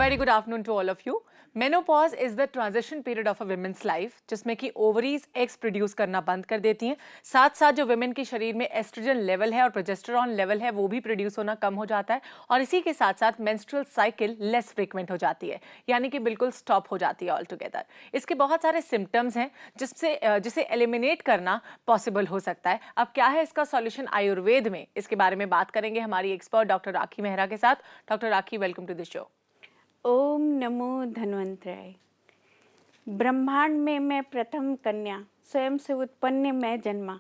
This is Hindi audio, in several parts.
Very good afternoon to all of you. Menopause is the transition period of a woman's life, जिसमें कि ओवरीज एग्स प्रोड्यूस करना बंद कर देती हैं। साथ साथ जो वुमेन के शरीर में एस्ट्रोजन लेवल है और प्रोजेस्टेरॉन लेवल है वो भी प्रोड्यूस होना कम हो जाता है, और इसी के साथ साथ मेंस्ट्रुअल साइकिल लेस फ्रीक्वेंट हो जाती है, यानी कि बिल्कुल स्टॉप हो जाती है ऑल टुगेदर। इसके बहुत सारे सिम्टम्स हैं जिसे एलिमिनेट करना पॉसिबल हो सकता है। अब क्या है इसका सॉल्यूशन आयुर्वेद में, इसके बारे में बात करेंगे हमारी एक्सपर्ट डॉक्टर राखी मेहरा के साथ। Doctor Rakhi, welcome to the show. ओम नमो धन्वंतराय। ब्रह्मांड में मैं प्रथम कन्या, स्वयं से उत्पन्न मैं जन्मा।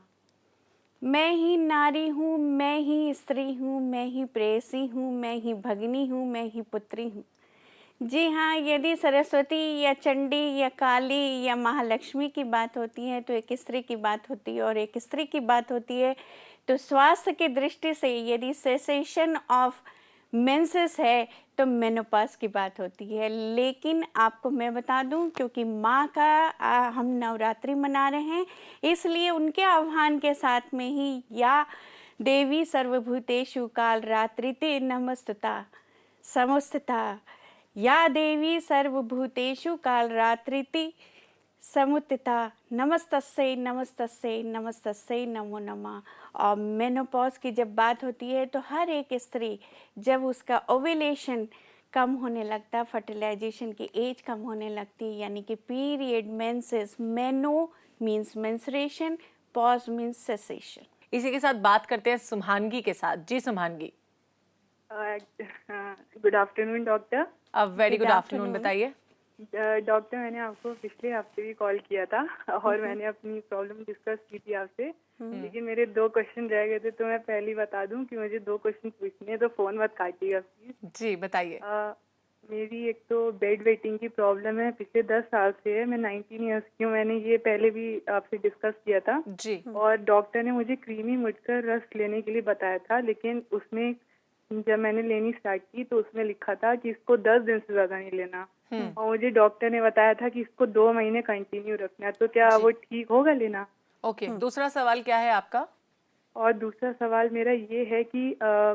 मैं ही नारी हूँ, मैं ही स्त्री हूँ, मैं ही प्रेयसी हूँ, मैं ही भगिनी हूँ, मैं ही पुत्री हूँ। जी हाँ, यदि सरस्वती या चंडी या काली या महालक्ष्मी की बात होती है तो एक स्त्री की बात होती है, और एक स्त्री की बात होती है तो स्वास्थ्य की दृष्टि से यदि सेसेशन ऑफ मेंसेस है तो मेनोपॉज की बात होती है। लेकिन आपको मैं बता दूं, क्योंकि माँ का हम नवरात्रि मना रहे हैं, इसलिए उनके आह्वान के साथ में ही या देवी सर्वभूतेषु काल रात्रिते नमस्तता समुस्थिता, या देवी सर्वभूतेषु काल रात्रिति समुत्थिता, नमस्तस्यै नमस्तस्यै नमस्तस्यै नमो नमः। और मेनोपॉज की जब बात होती है तो हर एक स्त्री जब उसका ओव्यूलेशन कम होने लगता, फर्टिलाइजेशन की एज कम होने लगती, यानी कि period, menses, meno means menstruation, pause means cessation. इसी के साथ बात करते हैं सुमहानगी के साथ। जी सुमहानगी। Good afternoon doctor. अब वेरी गुड आफ्टरनून, बताइए। डॉक्टर, मैंने आपको पिछले हफ्ते भी कॉल किया था और मैंने अपनी प्रॉब्लम डिस्कस की थी आपसे, लेकिन मेरे 2 क्वेश्चन रह गए थे। तो मैं पहले ही बता दूं कि मुझे 2 क्वेश्चन पूछने हैं, तो फोन मत काटिएगा प्लीज। जी बताइए। मेरी एक तो बेड वेटिंग की प्रॉब्लम है, पिछले 10 साल से है। मैं 19 ईयर्स की हूँ। मैंने ये पहले भी आपसे डिस्कस किया था जी। और डॉक्टर ने मुझे क्रीमी मुटकर रस लेने के लिए बताया था, लेकिन उसमें जब मैंने लेनी स्टार्ट की तो उसमें लिखा था कि इसको 10 दिन से ज्यादा नहीं लेना, और मुझे डॉक्टर ने बताया था कि इसको 2 महीने कंटिन्यू रखना है। तो क्या वो ठीक होगा लेना? ओके, दूसरा सवाल क्या है आपका? और दूसरा सवाल मेरा ये है कि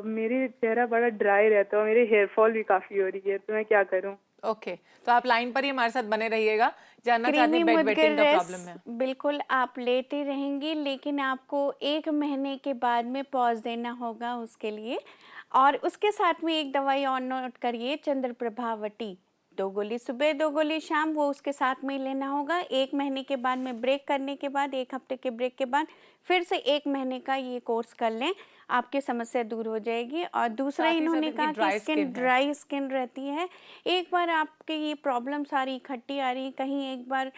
मेरे चेहरा बड़ा ड्राई रहता है और मेरे हेयर फॉल भी काफी हो रही है, तो मैं क्या करूं? ओके, तो आप लाइन पर ही हमारे साथ बने रहिएगा। जानना चाहते क्रीमी हैं बेड मुदगर वेटिंग का रस प्रॉब्लम है। बिल्कुल आप लेती रहेंगी, लेकिन आपको 1 महीने के बाद में पॉज देना होगा उसके लिए। और उसके साथ में एक दवाई और नोट करिए, चंद्रप्रभावती। 2 गोली सुबह 2 गोली शाम, वो उसके साथ में ही लेना होगा। 1 महीने के बाद में ब्रेक करने के बाद, 1 हफ्ते के ब्रेक के बाद फिर से 1 महीने का ये कोर्स कर लें, आपकी समस्या दूर हो जाएगी। और दूसरा इन्होंने कहा कि स्किन ड्राई स्किन रहती है। एक बार आपके ये प्रॉब्लम सारी इकट्ठी आ रही, कहीं एक बार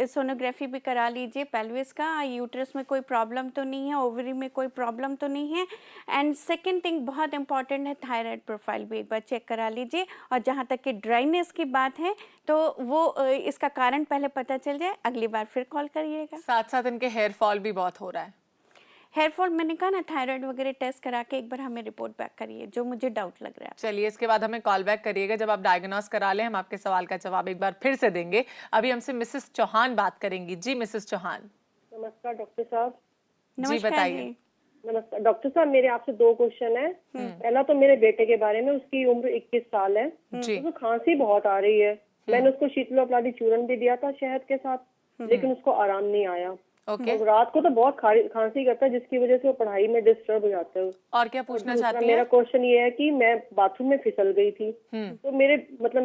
सोनोग्राफी भी करा लीजिए पेल्विस का, यूट्रस में कोई प्रॉब्लम तो नहीं है, ओवरी में कोई प्रॉब्लम तो नहीं है। एंड सेकंड थिंग बहुत इंपॉर्टेंट है, थायराइड प्रोफाइल भी एक बार चेक करा लीजिए। और जहाँ तक कि ड्राइनेस की बात है तो वो इसका कारण पहले पता चल जाए, अगली बार फिर कॉल करिएगा। साथ साथ इनके हेयर फॉल भी बहुत हो रहा है। हेयर फॉल मैंने कहा ना, थायराइड वगैरह टेस्ट करा के एक बार हमें रिपोर्ट बैक करिए, जो मुझे डाउट लग रहा है। चलिए, इसके बाद हमें कॉल बैक करिएगा जब आप डायग्नोस करा लें। हम आपके सवाल का जवाब एक बार फिर से देंगे। अभी हमसे मिसेस चौहान बात करेंगी। जी मिसेस चौहान। नमस्कार डॉक्टर साहब। जी बताइए। नमस्कार डॉक्टर साहब, मेरे आपसे 2 क्वेश्चन है। पहला तो मेरे बेटे के बारे में, उसकी उम्र 21 साल है। जी। उसको खांसी बहुत आ रही है। मैंने उसको शीतलोपलादी चूर्ण भी दिया था शहद के साथ, लेकिन उसको आराम नहीं आया। ओके। और रात को तो बहुत खांसी करता है, जिसकी वजह से वो पढ़ाई में डिस्टर्ब हो जाता है। और क्या पूछना चाहती हैं? मेरा क्वेश्चन ये है कि मैं बाथरूम में फिसल गई थी, तो मेरे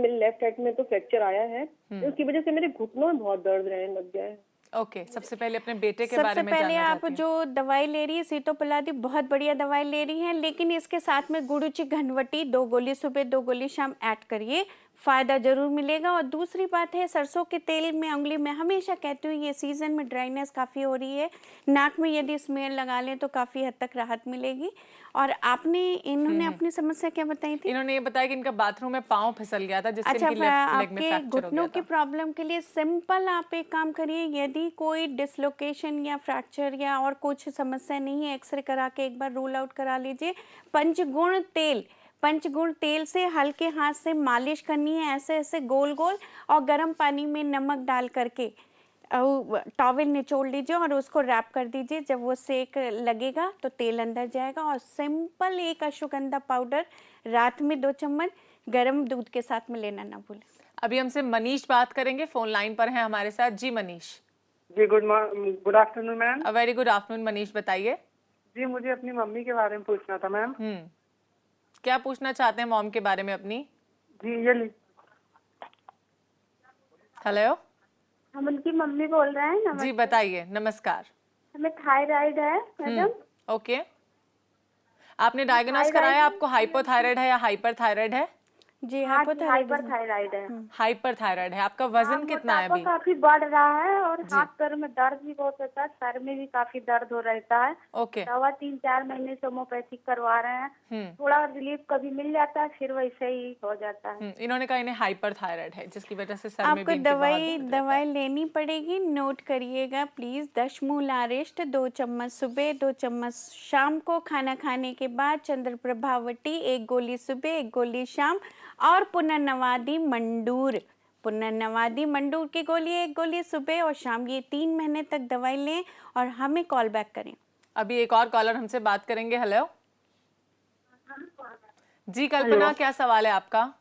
लेफ्ट साइड में तो फ्रैक्चर आया है, उसकी वजह से मेरे घुटनों में बहुत दर्द रहने लग गया है। ओके, सबसे पहले अपने बेटे के बारे में सबसे जानना पहले आप चाहती जो दवाई ले रही है सीतोपलादी, बहुत बढ़िया दवाई ले रही हैं, लेकिन इसके साथ में गुड़ुचि घनवटी 2 गोली सुबह 2 गोली शाम ऐड करिए, फायदा जरूर मिलेगा। और दूसरी बात है, सरसों के तेल में उंगली में, हमेशा कहती हूँ ये सीजन में ड्राइनेस काफ़ी हो रही है, नाक में यदि स्मेल लगा लें तो काफ़ी हद तक राहत मिलेगी। और इन्होंने अपनी समस्या क्या बताई थी? इन्होंने ये बताया कि इनका बाथरूम में पाँव फिसल गया था, जिससे अच्छा, इनकी लेफ्ट लेग में आपके फ्रैक्चर हो घुटनों गया की था। प्रॉब्लम के लिए सिंपल आप एक काम करिए, यदि कोई डिसलोकेशन या फ्रैक्चर या और कुछ समस्या नहीं है, एक्सरे करा के एक बार रूल आउट करा लीजिए। पंचगुण तेल से हल्के हाथ से मालिश करनी है, ऐसे ऐसे गोल गोल, और गर्म पानी में नमक डाल करके टॉवेल निचोड़ लीजिए और उसको रैप कर दीजिए। जब वो सेक लगेगा तो तेल अंदर जाएगा, और सिंपल एक अश्वगंधा पाउडर रात में 2 चम्मच गर्म दूध के साथ में लेना ना भूलें। अभी हमसे मनीष बात करेंगे, फोन लाइन पर हैं हमारे साथ। जी मनीष। जी good afternoon ma'am. A very good afternoon Manish, बताइए। जी मुझे अपनी मम्मी के बारे में पूछना था मैम। क्या पूछना चाहते हैं मॉम के बारे में अपनी? जी ये हेलो, हम उनकी मम्मी बोल रहे हैं। जी बताइए। नमस्कार। हमें थायराइड है मैडम। ओके, आपने डायग्नोस कराया, आपको हाइपोथायराइड है या हाइपरथायराइड है? जी हाँ जी, हाइपोथायराइड हाइपरथायराइड है। हाइपरथायराइड है। आपका वजन कितना है मोटापा अभी? काफी बढ़ रहा है और हाथ पैर में दर्द भी बहुत होता है, सर में भी काफी दर्द हो रहता है। ओके। दवा 3-4 महीने से होम्योपैथिक करवा रहे हैं। थोड़ा रिलीफ कभी मिल जाता है, फिर वैसे ही हो जाता है। इन्होंने कहा इन्हें हाइपरथायराइड है, जिसकी वजह से सर में आपको भी इनके बहुत दर्द रहता है। दवाई लेनी पड़ेगी, नोट करिएगा प्लीज। दशमूलारिष्ट 2 चम्मच सुबह, 2 चम्मच शाम को खाना खाने के बाद। चंद्रप्रभावती 1 गोली सुबह, 1 गोली शाम। और पुनर्नवादी मंडूर की गोली 1 गोली सुबह और शाम। ये 3 महीने तक दवाई लें और हमें कॉल बैक करें। अभी एक और कॉलर हमसे बात करेंगे। हेलो जी, कल्पना क्या सवाल है आपका?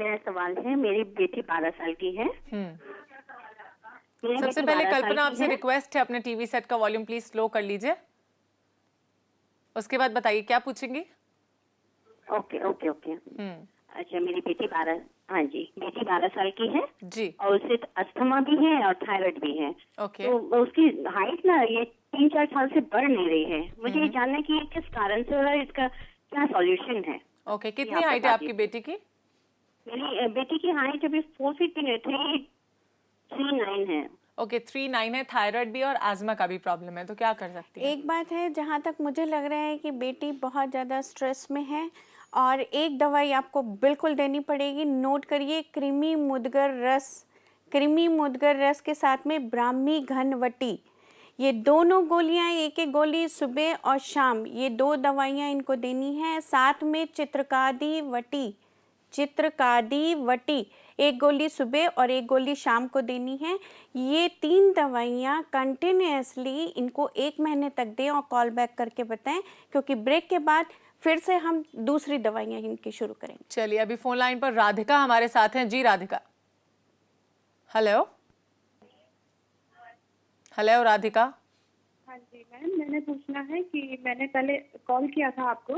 मेरा सवाल है, मेरी बेटी 12 साल की है। सबसे पहले कल्पना आपसे रिक्वेस्ट है, अपने टीवी सेट का वॉल्यूम प्लीज स्लो कर लीजिए। उसके बाद बताइए क्या पूछेंगी। Okay okay okay. अच्छा, मेरी बेटी 12 साल की है जी। और उसे अस्थमा भी है और थायराइड भी है। ओके। तो उसकी हाइट ना ये 3-4 साल से बढ़ नहीं रही है। मुझे ये जानना है कि ये किस कारण से हो रहा है, इसका क्या सॉल्यूशन है। ओके, कितनी हाइट है आपकी बेटी की? मेरी बेटी की हाइट अभी 4 फीट 339 है। ओके, 3'9" है। थायराइड भी और आजमा का भी प्रॉब्लम है, तो क्या कर सकती है? एक बात है, जहाँ तक मुझे लग रहा है कि बेटी बहुत ज़्यादा स्ट्रेस में है और एक दवाई आपको बिल्कुल देनी पड़ेगी। नोट करिए, कृमि मुद्गर रस के साथ में ब्राह्मी घनवटी। ये दोनों गोलियां, 1-1 गोली सुबह और शाम, ये 2 दवाइयां इनको देनी है। साथ में चित्रकादी वटी 1 गोली सुबह और 1 गोली शाम को देनी है। ये 3 दवाइयाँ कंटिन्यूसली इनको 1 महीने तक दें और कॉल बैक करके बताएं, क्योंकि ब्रेक के बाद फिर से हम दूसरी दवाइयाँ इनकी शुरू करेंगे। चलिए, अभी फोन लाइन पर राधिका हमारे साथ हैं। जी राधिका। हेलो राधिका। हाँ जी मैम, मैंने पूछना है कि मैंने पहले कॉल किया था आपको।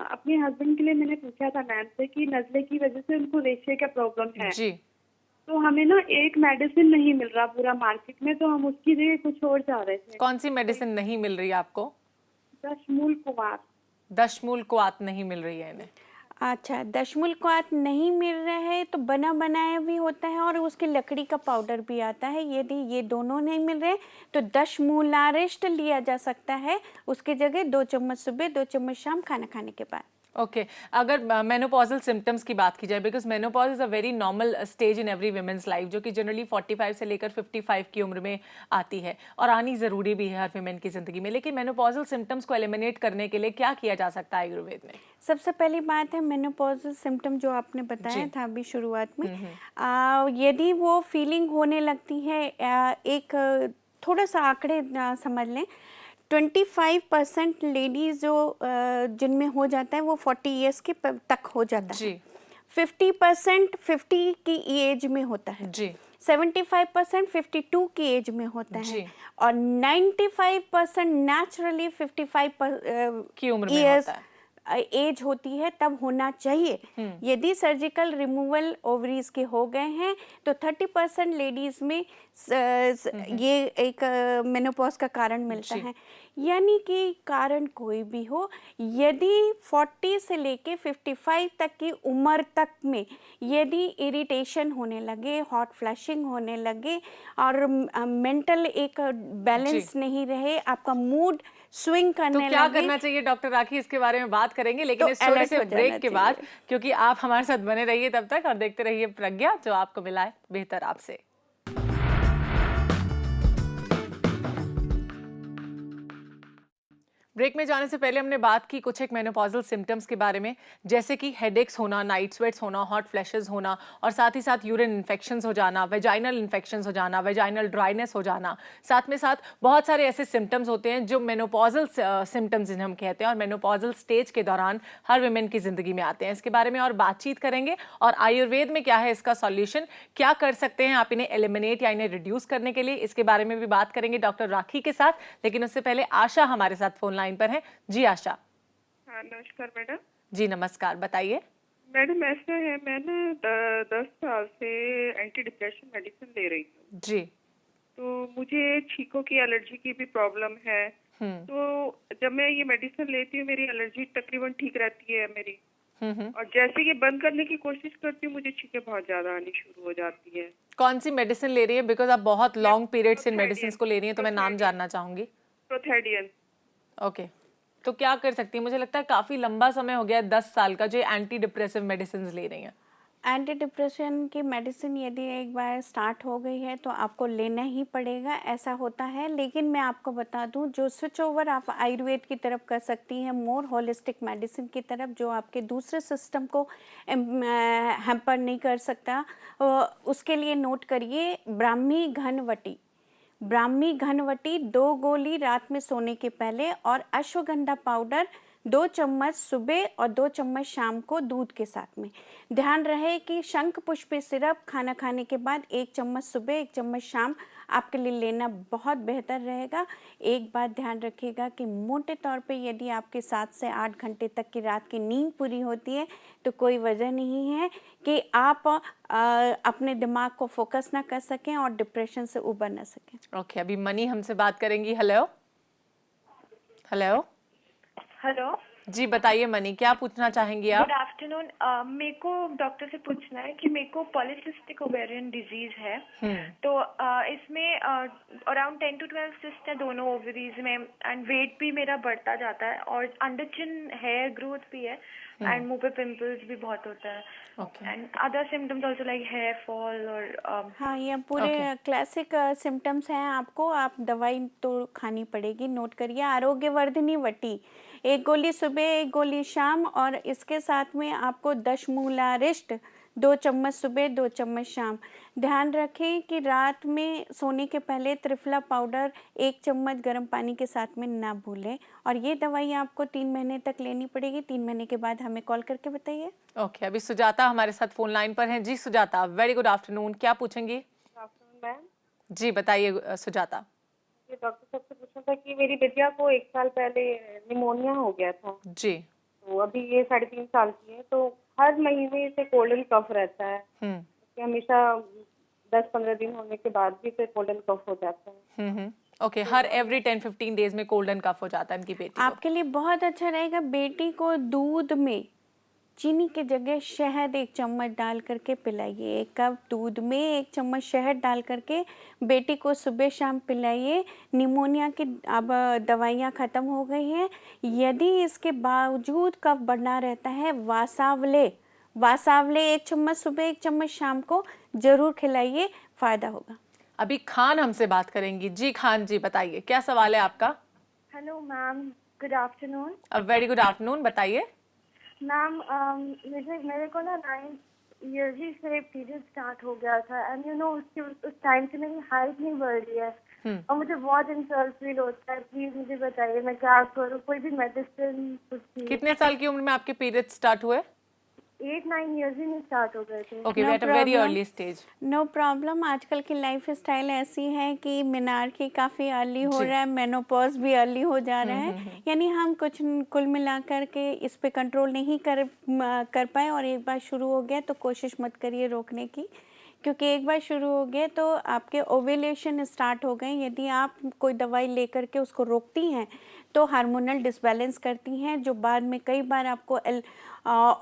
अपने हस्बैंड के लिए मैंने पूछा था मैम से कि नज़ले की वजह से उनको रेशे का प्रॉब्लम है जी। तो हमें ना एक मेडिसिन नहीं मिल रहा पूरा मार्केट में, तो हम उसकी जगह कुछ और चाह रहे थे। कौन सी मेडिसिन नहीं मिल रही है आपको? दशमूल कुआत नहीं मिल रही है इन्हें। अच्छा, दशमूल कुआत नहीं मिल रहा है तो बना बनाया भी होता है और उसकी लकड़ी का पाउडर भी आता है। यदि ये दोनों नहीं मिल रहे तो दशमूलारिष्ट लिया जा सकता है। उसकी जगह 2 चम्मच सुबह, 2 चम्मच शाम खाना खाने के बाद। ओके, अगर मेनोपॉजल सिम्टम्स की बात की जाए, because menopause is a very normal stage in every woman's life, जो कि जनरली 45 से लेकर 55 की उम्र में आती है और आनी ज़रूरी भी है हर वुमेन की ज़िंदगी में। लेकिन मेनोपॉजल सिम्टम्स को एलिमिनेट करने के लिए क्या किया जा सकता है आयुर्वेद में? सबसे पहली बात है, मेनोपॉजल सिम्टम जो आपने बताया था अभी शुरुआत में, यदि वो फीलिंग होने लगती है, एक थोड़ा सा आंकड़े समझ लें, 25% लेडीज जो जिनमें हो जाता है वो 40 ईयर्स के तक हो जाता है। 50% 50 की एज में होता है जी। 75% 52 की एज में होता है और 95% नेचुरली 55 की उम्र में होता है। एज होती है तब होना चाहिए। यदि सर्जिकल रिमूवल ओवरीज के हो गए हैं तो 30% लेडीज में ये एक मेनोपॉज का कारण मिलता है। यानी कि कारण कोई भी हो, यदि 40 से लेके 55 तक की उम्र तक में यदि इरिटेशन होने लगे, हॉट फ्लैशिंग होने लगे और मेंटल एक बैलेंस नहीं रहे, आपका मूड स्विंग करने तो क्या लगे, करना चाहिए डॉक्टर राखी, इसके बारे में बात करेंगे, लेकिन इस छोटे से ब्रेक के बाद, क्योंकि आप हमारे साथ बने रहिए तब तक और देखते रहिए प्रज्ञा, जो आपको मिलाए बेहतर आपसे। ब्रेक में जाने से पहले हमने बात की कुछ एक मेनोपॉजल सिम्टम्स के बारे में, जैसे कि हेडेक्स होना, नाइट स्वेट्स होना, हॉट फ्लैशेस होना और साथ ही साथ यूरिन इन्फेक्शंस हो जाना, वेजाइनल इन्फेक्शंस हो जाना, वेजाइनल ड्राइनेस हो जाना। साथ में साथ बहुत सारे ऐसे सिम्टम्स होते हैं जो मेनोपॉजल सिम्टम्स जिन्हें हम कहते हैं और मेनोपॉजल स्टेज के दौरान हर वुमेन की जिंदगी में आते हैं। इसके बारे में और बातचीत करेंगे और आयुर्वेद में क्या है इसका सॉल्यूशन, क्या कर सकते हैं आप इन्हें एलिमिनेट या इन्हें रिड्यूस करने के लिए, इसके बारे में भी बात करेंगे डॉक्टर राखी के साथ। लेकिन उससे पहले आशा हमारे साथ फोन लाइन पर है। जी आशा। हाँ नमस्कार मैडम। जी नमस्कार, बताइए। मैडम ऐसा है, मैं ना 10 साल से एंटी डिप्रेशन मेडिसिन ले रही हूँ जी। तो मुझे छींकों की एलर्जी की भी प्रॉब्लम है। तो जब मैं ये मेडिसिन लेती हूँ मेरी एलर्जी तकरीबन ठीक रहती है मेरी, और जैसे कि बंद करने की कोशिश करती हूँ मुझे छींकें बहुत ज्यादा आनी शुरू हो जाती है। कौन सी मेडिसिन ले रही है? बिकॉज आप बहुत लॉन्ग पीरियड से मेडिसिन को ले रही हैं, तो मैं नाम जानना चाहूंगी। प्रोथेडियन। ओके, तो क्या कर सकती है? मुझे लगता है काफी लंबा समय हो गया 10 साल का जो एंटी डिप्रेसिव मेडिसिन ले रही हैं। एंटी डिप्रेशन की मेडिसिन यदि एक बार स्टार्ट हो गई है तो आपको लेना ही पड़ेगा, ऐसा होता है। लेकिन मैं आपको बता दूं, जो स्विच ओवर आप आयुर्वेद की तरफ कर सकती हैं, मोर होलिस्टिक मेडिसिन की तरफ, जो आपके दूसरे सिस्टम को हैम्पर नहीं कर सकता, उसके लिए नोट करिए ब्राह्मी घनवटी। ब्राह्मी घनवटी 2 गोली रात में सोने के पहले, और अश्वगंधा पाउडर 2 चम्मच सुबह और 2 चम्मच शाम को दूध के साथ में। ध्यान रहे कि शंख पुष्पी सिरप खाना खाने के बाद 1 चम्मच सुबह 1 चम्मच शाम आपके लिए लेना बहुत बेहतर रहेगा। एक बात ध्यान रखिएगा कि मोटे तौर पे यदि आपके 7 से 8 घंटे तक की रात की नींद पूरी होती है तो कोई वजह नहीं है कि आप अपने दिमाग को फोकस ना कर सकें और डिप्रेशन से उबर ना सकें। ओके, अभी मनी हमसे बात करेंगी। Hello hello. हेलो जी बताइए मनी, क्या पूछना चाहेंगी आप? Good afternoon. मेरे को डॉक्टर से पूछना है कि मेरे को पॉलीसिस्टिक ओवेरियन डिजीज है। तो इसमें अराउंड 10 to 12 सिस्ट है दोनों ओवरीज में, एंड वेट भी मेरा बढ़ता जाता है, और अंडर चिन हेयर ग्रोथ भी है, एंड मुंह पे पिंपल्स भी बहुत होता है, and other symptoms also like hair fall. और हाँ, ये पूरे क्लासिक सिम्टम्स हैं आपको। आप दवाई तो खानी पड़ेगी, नोट करिए। आरोग्यवर्धिनी वटी 1 गोली सुबह 1 गोली शाम, और इसके साथ में आपको दशमूलारिष्ट 2 चम्मच सुबह 2 चम्मच शाम। ध्यान रखें कि रात में सोने के पहले त्रिफला पाउडर 1 चम्मच गर्म पानी के साथ में ना भूलें। और ये दवाई आपको 3 महीने तक लेनी पड़ेगी। 3 महीने के बाद हमें कॉल करके बताइए। ओके, अभी सुजाता हमारे साथ फोन लाइन पर हैं। जी सुजाता, वेरी गुड आफ्टरनून, क्या पूछेंगी? मैम जी बताइए सुजाता। ये डॉक्टर साहब से पूछना था कि मेरी बिटिया को 1 साल पहले निमोनिया हो गया था। जी। तो अभी ये 3.5 साल की है, तो हर महीने से कोल्ड एंड कफ रहता है। कि हमेशा 10-15 दिन होने के बाद भी फिर कोल्ड एंड कफ हो जाता है। ओके, हर एवरी 10-15 डेज में कोल्ड एंड कफ हो जाता है इनकी बेटी को। आपके लिए बहुत अच्छा रहेगा, बेटी को दूध में चीनी के जगह शहद 1 चम्मच डाल करके पिलाइए। 1 कप दूध में 1 चम्मच शहद डाल करके बेटी को सुबह शाम पिलाइए। निमोनिया की अब दवाइयाँ ख़त्म हो गई हैं। यदि इसके बावजूद कफ बढ़ना रहता है, वासावले 1 चम्मच सुबह 1 चम्मच शाम को जरूर खिलाइए, फ़ायदा होगा। अभी खान हमसे बात करेंगी। जी खान जी, बताइए क्या सवाल है आपका? Hello ma'am, good afternoon. Very good afternoon, बताइए। मैम मेरे को ना 9 ईयर्स से पीरियड स्टार्ट हो गया था, एंड यू नो उस टाइम से मेरी हाइट नहीं बढ़ रही है, और मुझे बहुत इंसल्ट फील होता है। प्लीज मुझे बताइए मैं क्या करूँ, कोई भी मेडिसिन कुछ। कितने साल की उम्र में आपके पीरियड स्टार्ट हुए? 8-9 ईयर्स ही में स्टार्ट हो गए थे। Okay, at a very early stage. No problem. आजकल की लाइफ स्टाइल ऐसी है कि मेनार्की काफ़ी अर्ली हो रहा है, मेनोपॉज भी अर्ली हो जा रहा है। यानी हम कुछ कुल मिलाकर के इस पे कंट्रोल नहीं कर पाए, और एक बार शुरू हो गया तो कोशिश मत करिए रोकने की, क्योंकि एक बार शुरू हो गए तो आपके ओव्यूलेशन स्टार्ट हो गए। यदि आप कोई दवाई लेकर के उसको रोकती हैं तो हार्मोनल डिसबैलेंस करती हैं, जो बाद में कई बार आपको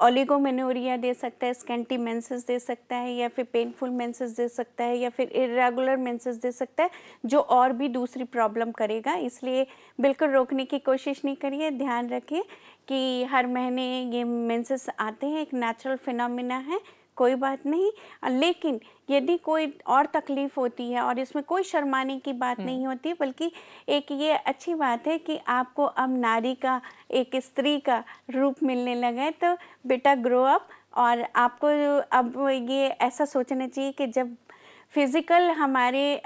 ओलिगोमेनोरिया दे सकता है, स्कैंटी मेंसेस दे सकता है, या फिर पेनफुल मेंसेस दे सकता है, या फिर इरेगुलर मेंसेस दे सकता है, जो और भी दूसरी प्रॉब्लम करेगा। इसलिए बिल्कुल रोकने की कोशिश नहीं करिए। ध्यान रखिए कि हर महीने ये मेंसेस आते हैं, एक नेचुरल फिनोमिना है, कोई बात नहीं। लेकिन यदि कोई और तकलीफ होती है, और इसमें कोई शर्माने की बात नहीं होती, बल्कि एक ये अच्छी बात है कि आपको अब नारी का, एक स्त्री का रूप मिलने लगा है, तो बेटा ग्रो अप। और आपको अब ये ऐसा सोचना चाहिए कि जब फिज़िकल हमारे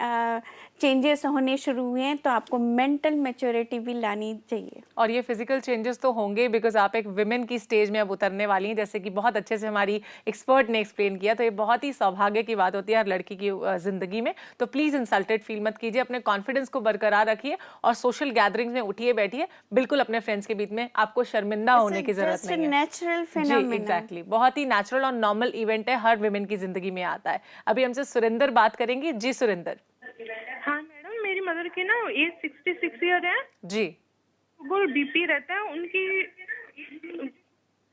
चेंजेस होने शुरू हुए हैं, तो आपको मेंटल मैच्योरिटी भी लानी चाहिए। और ये फिजिकल चेंजेस तो होंगे, बिकॉज आप एक विमेन की स्टेज में अब उतरने वाली हैं, जैसे कि बहुत अच्छे से हमारी एक्सपर्ट ने एक्सप्लेन किया। तो ये बहुत ही सौभाग्य की बात होती है हर लड़की की ज़िंदगी में। तो प्लीज़ इंसल्टेड फील मत कीजिए, अपने कॉन्फिडेंस को बरकरार रखिए और सोशल गैदरिंग्स में उठिए बैठिए, बिल्कुल अपने फ्रेंड्स के बीच में। आपको शर्मिंदा होने की ज़रूरत नहीं है। नेचुरल जी, फिनोमेना। एग्जैक्टली, बहुत ही नेचुरल और नॉर्मल इवेंट है, हर विमेन की ज़िंदगी में आता है। अभी हमसे सुरेंद्र बात करेंगी। जी सुरेंद्र। हाँ मैडम, मेरी मदर की ना एज 66 ईयर है। जी वो बीपी रहता है उनकी।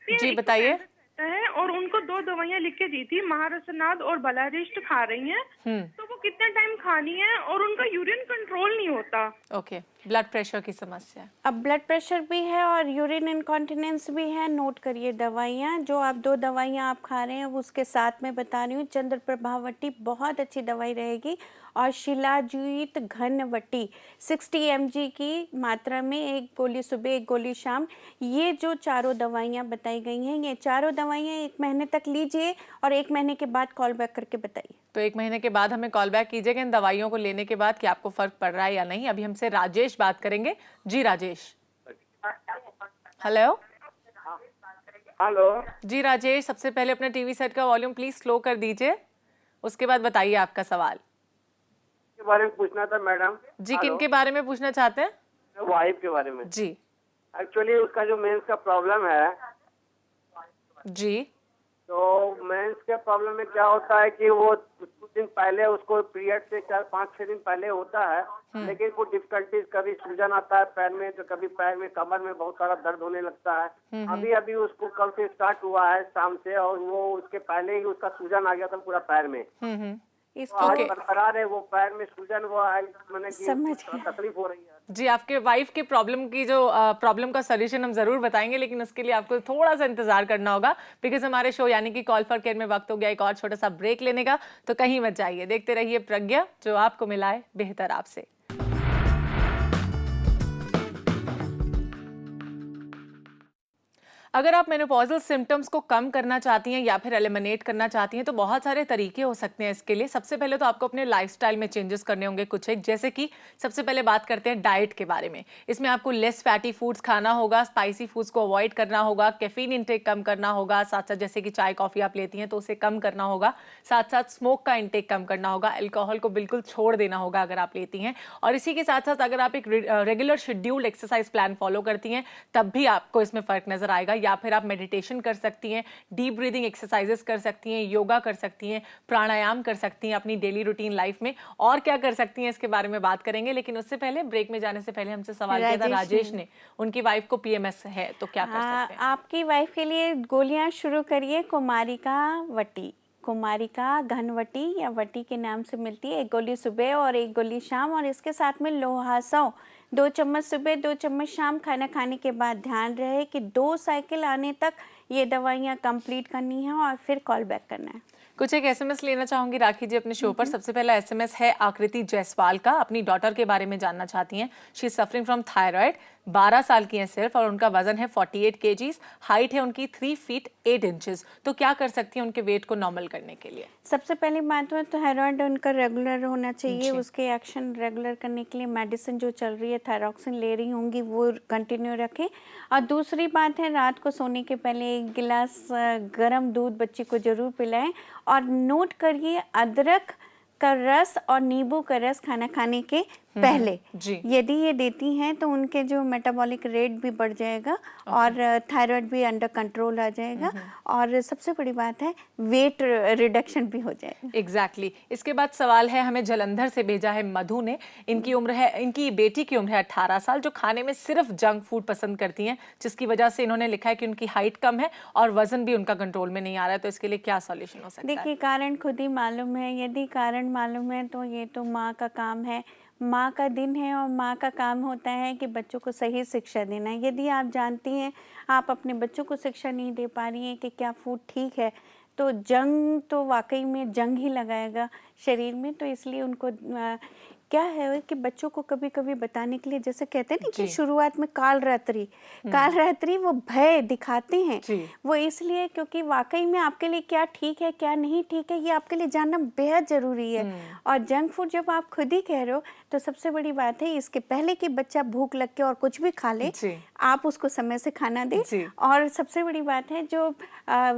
जी बताइए। रहता है और उनको 2 दवाइयाँ लिख के दी थी, महारसनाद और बलारिस्ट खा रही हैं। तो वो कितना टाइम खानी है, और उनका यूरिन कंट्रोल नहीं होता। ओके, ब्लड प्रेशर की समस्या है। अब ब्लड प्रेशर भी है और यूरिन इनकॉन्टिनेंस भी है। नोट करिए दवाइयाँ, जो आप 2 दवाइयाँ आप खा रहे हैं, वो उसके साथ में बता रही हूँ। चंद्र प्रभावती बहुत अच्छी दवाई रहेगी, और शिलाजीत घनवटी 60 mg की मात्रा में, 1 गोली सुबह 1 गोली शाम। ये जो चारों दवाइयाँ बताई गई हैं, ये चारों दवाइयाँ 1 महीने तक लीजिए, और 1 महीने के बाद कॉल बैक करके बताइए। तो 1 महीने के बाद हमें कॉल बैक कीजिएगा इन दवाइयों को लेने के बाद कि आपको फर्क पड़ रहा है या नहीं। अभी हमसे राजेश बात करेंगे। जी राजेश। हेलो। हेलो जी राजेश, सबसे पहले अपने टीवी सेट का वॉल्यूम प्लीज स्लो कर दीजिए, उसके बाद बताइए आपका सवाल। के बारे में पूछना था मैडम। जी, किन के बारे में पूछना चाहते हैं? वाइफ के बारे में। जी एक्चुअली उसका जो मेंस का प्रॉब्लम है, जी तो मेंस के प्रॉब्लम में क्या होता है कि वो कुछ दिन पहले उसको पीरियड से 4-5-6 दिन पहले होता है, लेकिन कुछ डिफिकल्टीज, कभी सूजन आता है पैर में, तो कभी पैर में, कमर में बहुत सारा दर्द होने लगता है। अभी अभी उसको कल से स्टार्ट हुआ है शाम से, और वो उसके पहले ही उसका सूजन आ गया था पूरा पैर में। इसको आज बरकरार है वो पैर में सूजन, वो मैंने समझ तकलीफ हो रही है। जी, आपके वाइफ के प्रॉब्लम की जो प्रॉब्लम का सॉल्यूशन हम जरूर बताएंगे, लेकिन उसके लिए आपको थोड़ा सा इंतजार करना होगा, बिकॉज हमारे शो यानी कि कॉल फॉर केयर में वक्त हो गया एक और छोटा सा ब्रेक लेने का। तो कहीं मत जाइए, देखते रहिए प्रज्ञा, जो आपको मिलाए बेहतर आपसे। अगर आप मेनोपॉजल सिम्टम्स को कम करना चाहती हैं या फिर एलिमिनेट करना चाहती हैं, तो बहुत सारे तरीके हो सकते हैं इसके लिए। सबसे पहले तो आपको अपने लाइफस्टाइल में चेंजेस करने होंगे कुछ एक, जैसे कि सबसे पहले बात करते हैं डाइट के बारे में। इसमें आपको लेस फैटी फूड्स खाना होगा, स्पाइसी फूड्स को अवॉइड करना होगा, कैफीन इंटेक कम करना होगा, साथ साथ जैसे कि चाय कॉफी आप लेती हैं तो उसे कम करना होगा, साथ साथ स्मोक का इंटेक कम करना होगा, अल्कोहल को बिल्कुल छोड़ देना होगा अगर आप लेती हैं। और इसी के साथ साथ अगर आप एक regular scheduled exercise plan follow करती हैं, तब भी आपको इसमें फर्क नजर आएगा। या फिर आप मेडिटेशन कर सकती हैं, डीप ब्रीदिंग एक्सरसाइजेस कर सकती हैं, योगा कर सकती हैं, प्राणायाम कर सकती हैं अपनी डेली रूटीन लाइफ में। और क्या कर सकती हैं इसके बारे में बात करेंगे, लेकिन उससे पहले ब्रेक में जाने से पहले हमसे सवाल किया था राजेश ने, उनकी वाइफ को पीएमएस है तो क्या कर सकते हैं? आपकी वाइफ के लिए गोलियां शुरू करिए, कुमारिका वटी, कुमारिका घनवटी या वटी के नाम से मिलती है। 1 गोली सुबह और 1 गोली शाम, और इसके साथ में लोहासव 2 चम्मच सुबह 2 चम्मच शाम। खाना खाने के बाद ध्यान रहे कि 2 साइकिल आने तक ये दवाइयाँ कंप्लीट करनी है, और फिर कॉल बैक करना है। कुछ एक एसएमएस लेना चाहूंगी राखी जी अपने शो पर। सबसे पहला एसएमएस है आकृति जायसवाल का, अपनी डॉटर के बारे में जानना चाहती हैं। She is suffering from thyroid, 12 साल की हैं सिर्फ, और उनका वजन है 48 kgs, हाइट है उनकी 3 फीट 8 इंचेस। तो क्या कर सकती हैं उनके वेट को नॉर्मल करने के लिए? सबसे पहली बात है थायराइड उनका रेगुलर होना चाहिए। उसके एक्शन रेगुलर करने के लिए मेडिसिन जो चल रही है, थायरॉक्सिन ले रही होंगी, वो कंटिन्यू रखें। और दूसरी बात है, रात को सोने के पहले 1 गिलास गर्म दूध बच्ची को जरूर पिलाएं। और नोट करिए, अदरक का रस और नींबू का रस खाना खाने के पहले यदि ये देती हैं, तो उनके जो मेटाबॉलिक रेट भी बढ़ जाएगा और थायराइड भी अंडर कंट्रोल आ जाएगा। और सबसे बड़ी बात है, वेट रिडक्शन भी हो जाएगा। एग्जैक्टली। इसके बाद सवाल है हमें जलंधर से भेजा है मधु ने। इनकी उम्र है, इनकी बेटी की उम्र है 18 साल, जो खाने में सिर्फ जंक फूड पसंद करती हैं, जिसकी वजह से इन्होंने लिखा है कि उनकी हाइट कम है और वजन भी उनका कंट्रोल में नहीं आ रहा है। तो इसके लिए क्या सॉल्यूशन हो सकता है? देखिए, कारण खुद ही मालूम है। यदि कारण मालूम है तो ये तो माँ का काम है, माँ का दिन है, और माँ का काम होता है कि बच्चों को सही शिक्षा देना। यदि आप जानती हैं आप अपने बच्चों को शिक्षा नहीं दे पा रही हैं कि क्या फूड ठीक है, तो जंग तो वाकई में जंग ही लगाएगा शरीर में। तो इसलिए उनको क्या है कि बच्चों को कभी कभी बताने के लिए, जैसे कहते हैं ना कि शुरुआत में काल रात्रि वो भय दिखाते हैं, वो इसलिए क्योंकि वाकई में आपके लिए क्या ठीक है क्या नहीं ठीक है ये आपके लिए जानना बेहद जरूरी है। और जंक फूड जब आप खुद ही कह रहे हो तो सबसे बड़ी बात है इसके पहले कि बच्चा भूख लग के और कुछ भी खा ले, आप उसको समय से खाना दें। और सबसे बड़ी बात है जो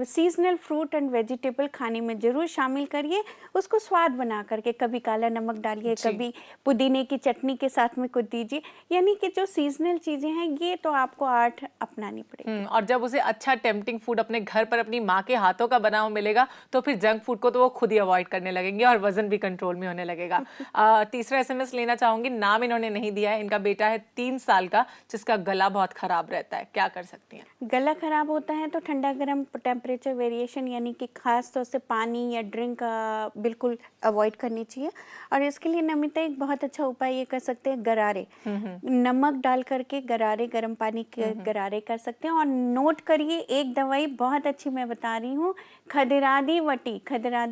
सीजनल फ्रूट एंड वेजिटेबल खाने में जरूर शामिल करिए, उसको स्वाद बना करके, कभी काला नमक डालिए, कभी पुदीने की चटनी के साथ में कुछ दीजिए, यानी कि जो सीजनल चीजें हैं ये तो आपको आर्ट अपनानी पड़ेगी। और जब उसे अच्छा टेम्पटिंग फूड अपने घर पर अपनी माँ के हाथों का बना हुआ मिलेगा तो फिर जंक फूड को तो वो खुद ही अवॉइड करने लगेंगे और वजन भी कंट्रोल में होने लगेगा। तीसरा एसएमएस लेना चाहूंगी, नाम इन्होंने नहीं दिया है, इनका बेटा है 3 साल का जिसका गला बहुत खराब रहता है, क्या कर सकती हैं? गला खराब होता है तो ठंडा गर्म टेम्परेचर वेरिएशन यानी कि खास तौर से पानी या ड्रिंक बिल्कुल अवॉइड करनी चाहिए। और इसके लिए नमिता एक बहुत अच्छा उपाय ये कर सकते हैं, गरारे, नमक डाल करके गरारे, गर्म पानी के गरारे कर सकते हैं। और नोट करिए एक दवाई बहुत अच्छी मैं बता रही हूँ, खदरादी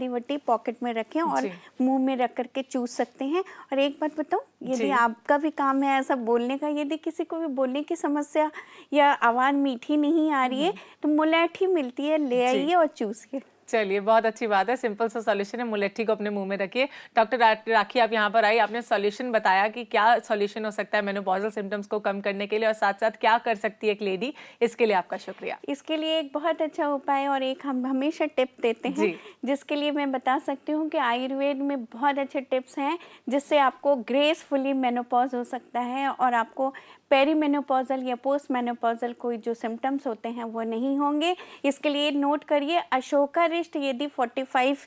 वटी पॉकेट में रखें और मुंह में रख करके चूस सकते हैं। और एक बात बताऊं, यदि आपका भी काम है ऐसा बोलने का, यदि किसी को भी बोलने की समस्या या आवाज मीठी नहीं आ रही है तो मुलैठी मिलती है, ले आइए और चूसिए। चलिए, बहुत अच्छी बात है, सिंपल सा सॉल्यूशन है, मुलट्ठी को अपने मुंह में रखिए। डॉक्टर राखी, आप यहाँ पर आई, आपने सॉल्यूशन बताया कि क्या सॉल्यूशन हो सकता है मेनोपॉजल सिम्टम्स को कम करने के लिए और साथ साथ क्या कर सकती है एक लेडी, इसके लिए आपका शुक्रिया। इसके लिए एक बहुत अच्छा उपाय और एक हम हमेशा टिप देते हैं जिसके लिए मैं बता सकती हूँ कि आयुर्वेद में बहुत अच्छे टिप्स हैं जिससे आपको ग्रेसफुली मेनोपॉज हो सकता है और आपको पेरीमेनोपॉजल या पोस्ट मेनोपॉजल कोई जो सिम्टम्स होते हैं वो नहीं होंगे। इसके लिए नोट करिए, अशोकारिष्ट यदि 45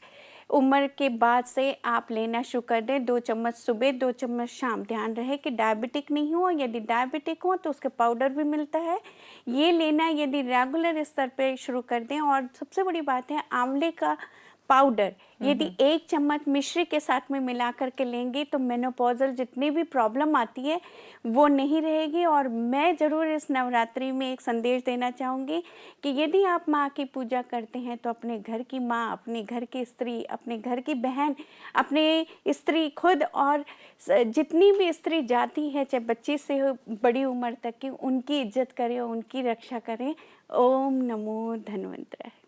उम्र के बाद से आप लेना शुरू कर दें, 2 चम्मच सुबह 2 चम्मच शाम। ध्यान रहे कि डायबिटिक नहीं हो, यदि डायबिटिक हो तो उसके पाउडर भी मिलता है, ये लेना यदि रेगुलर स्तर पे शुरू कर दें। और सबसे बड़ी बात है, आंवले का पाउडर यदि 1 चम्मच मिश्री के साथ में मिला करके लेंगे तो मेनोपॉजल जितनी भी प्रॉब्लम आती है वो नहीं रहेगी। और मैं ज़रूर इस नवरात्रि में एक संदेश देना चाहूँगी कि यदि आप माँ की पूजा करते हैं तो अपने घर की माँ, अपने घर की स्त्री, अपने घर की बहन, अपने स्त्री खुद और जितनी भी स्त्री जाती है, चाहे बच्ची से हो बड़ी उम्र तक की, उनकी इज्जत करें, उनकी रक्षा करें। ओम नमो धन्वंतराय।